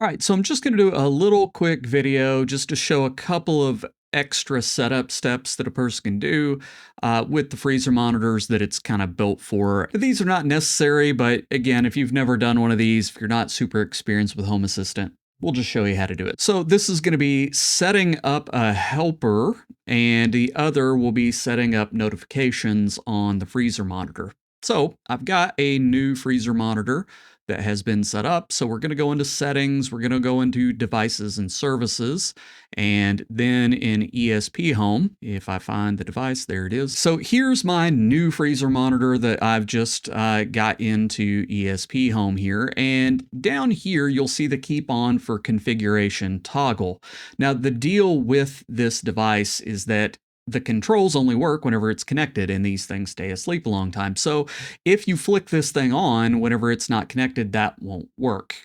All right, so I'm just going to do a little quick video just to show a couple of extra setup steps that a person can do with the freezer monitors that it's kind of built for. These are not necessary, but again, if you've never done one of these, if you're not super experienced with Home Assistant, we'll just show you how to do it. So this is going to be setting up a helper, and the other will be setting up notifications on the freezer monitor. So I've got a new freezer monitor that has been set up. So we're going to go into settings, we're going to go into devices and services, and then in ESP Home, if I find the device, there it is. So here's my new freezer monitor that I've just got into ESP Home here. And down here, you'll see the keep on for configuration toggle. Now, the deal with this device is that the controls only work whenever it's connected, and these things stay asleep a long time. So if you flick this thing on whenever it's not connected, that won't work.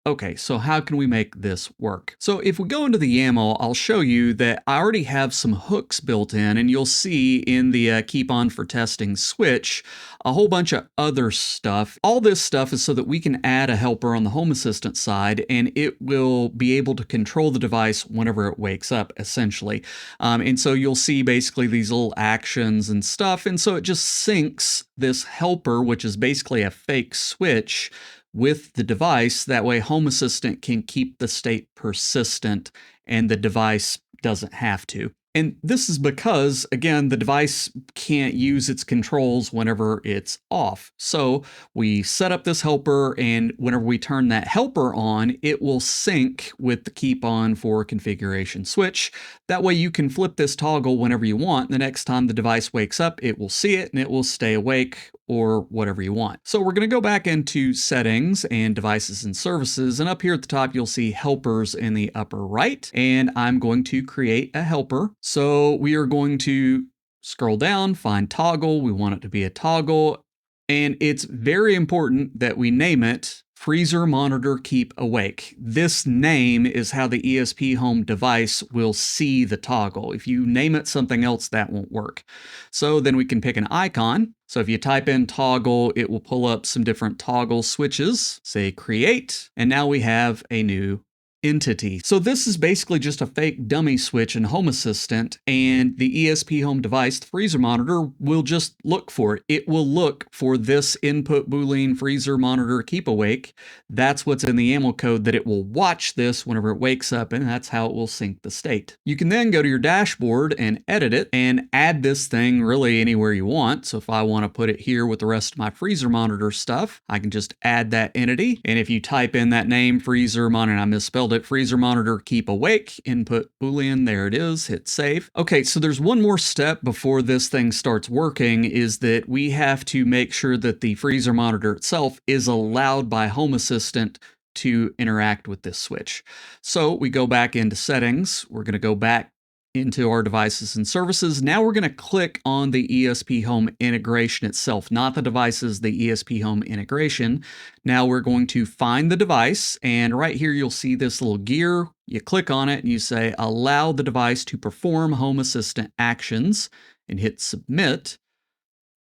Okay, so how can we make this work? So if we go into the YAML, I'll show you that I already have some hooks built in, and you'll see in the keep on for testing switch a whole bunch of other stuff. All this stuff is so that we can add a helper on the Home Assistant side, and it will be able to control the device whenever it wakes up, essentially. And so you'll see basically these little actions and stuff, and so it just syncs this helper, which is basically a fake switch, with the device. That way Home Assistant can keep the state persistent and the device doesn't have to. And this is because, again, the device can't use its controls whenever it's off. So we set up this helper, and whenever we turn that helper on, it will sync with the keep on for configuration switch. That way you can flip this toggle whenever you want. The next time the device wakes up, it will see it and it will stay awake or whatever you want. So we're going to go back into settings and devices and services, and up here at the top you'll see helpers in the upper right, and I'm going to create a helper. So we are going to scroll down, find toggle. We want it to be a toggle, and it's very important that we name it Freezer Monitor Keep Awake. This name is how the ESP Home device will see the toggle. If you name it something else, that won't work. So then we can pick an icon. So if you type in toggle, it will pull up some different toggle switches, say create, and now we have a new entity. So this is basically just a fake dummy switch in Home Assistant, and the ESP Home device, the freezer monitor, will just look for it. It will look for this input boolean freezer monitor keep awake. That's what's in the YAML code, that it will watch this whenever it wakes up, and that's how it will sync the state. You can then go to your dashboard and edit it and add this thing really anywhere you want. So if I want to put it here with the rest of my freezer monitor stuff, I can just add that entity. And if you type in that name, freezer monitor, I misspelled it, freezer monitor keep awake, input boolean, there it is, hit save. Okay, so there's one more step before this thing starts working, is that we have to make sure that the freezer monitor itself is allowed by Home Assistant to interact with this switch. So we go back into settings, we're going to go back into our devices and services. Now we're going to click on the ESP Home integration itself, not the devices, the ESP Home integration. Now we're going to find the device, and right here you'll see this little gear. You click on it and you say allow the device to perform Home Assistant actions, and hit submit,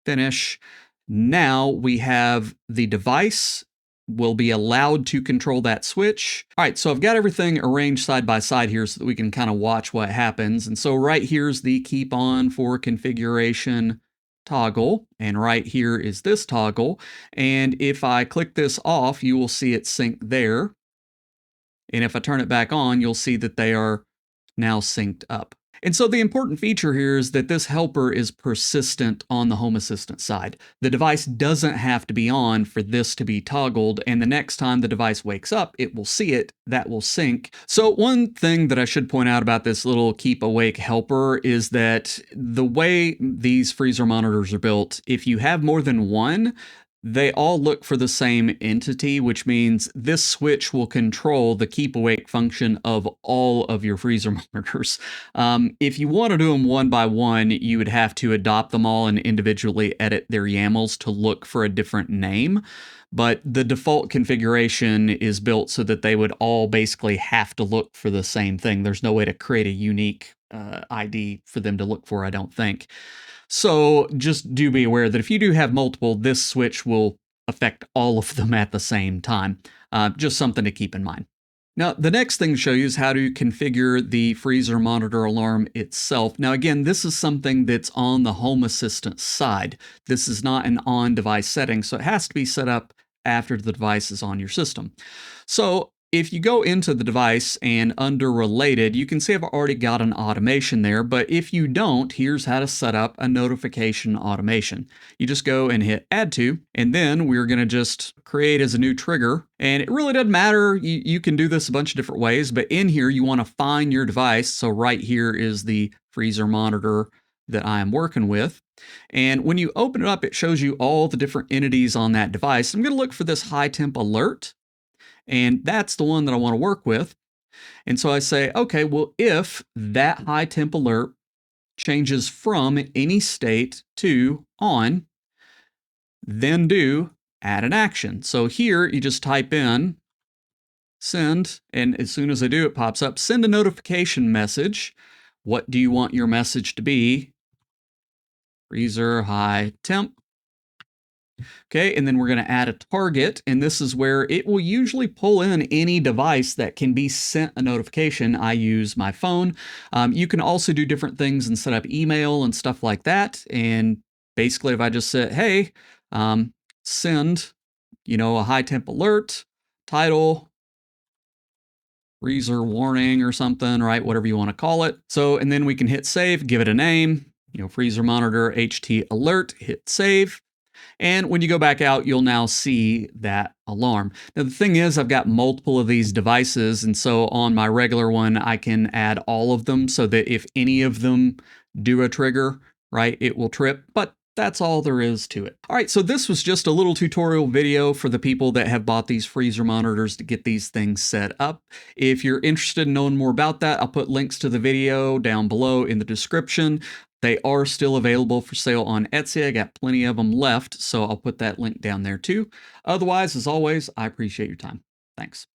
finish. Now we have the device will be allowed to control that switch. All right, so I've got everything arranged side by side here so that we can kind of watch what happens. And so right here's the keep on for configuration toggle, and right here is this toggle. And if I click this off, you will see it sync there. And if I turn it back on, you'll see that they are now synced up. And so the important feature here is that this helper is persistent on the Home Assistant side. The device doesn't have to be on for this to be toggled, and the next time the device wakes up, it will see it, that will sync. So one thing that I should point out about this little keep awake helper is that the way these freezer monitors are built, if you have more than one, they all look for the same entity, which means this switch will control the keep awake function of all of your freezer monitors. If you want to do them one by one, you would have to adopt them all and individually edit their YAMLs to look for a different name. But the default configuration is built so that they would all basically have to look for the same thing. There's no way to create a unique ID for them to look for, I don't think. So just do be aware that if you do have multiple, this switch will affect all of them at the same time. Just something to keep in mind. Now, the next thing to show you is how to configure the freezer monitor alarm itself. Now, again, this is something that's on the Home Assistant side. This is not an on-device setting, so it has to be set up after the device is on your system. So if you go into the device and under related, you can see I've already got an automation there, but if you don't, here's how to set up a notification automation. You just go and hit add to, and then we're going to just create as a new trigger. And it really doesn't matter. You can do this a bunch of different ways, but in here, you want to find your device. So right here is the freezer monitor that I am working with. And when you open it up, it shows you all the different entities on that device. I'm going to look for this high temp alert. And that's the one that I want to work with. And so I say, okay, well, if that high temp alert changes from any state to on, then do add an action. So here you just type in send, and as soon as I do, it pops up, send a notification message. What do you want your message to be? Freezer high temp. Okay, and then we're going to add a target, and this is where it will usually pull in any device that can be sent a notification. I use my phone. You can also do different things and set up email and stuff like that. And basically, if I just say, hey, send, a high temp alert, title, freezer warning or something, right? Whatever you want to call it. So, and then we can hit save, give it a name, freezer monitor HT alert, hit save. And when you go back out, you'll now see that alarm. Now, the thing is, I've got multiple of these devices. And so on my regular one, I can add all of them so that if any of them do a trigger, right, it will trip. But that's all there is to it. All right, so this was just a little tutorial video for the people that have bought these freezer monitors to get these things set up. If you're interested in knowing more about that, I'll put links to the video down below in the description. They are still available for sale on Etsy. I got plenty of them left, so I'll put that link down there too. Otherwise, as always, I appreciate your time. Thanks.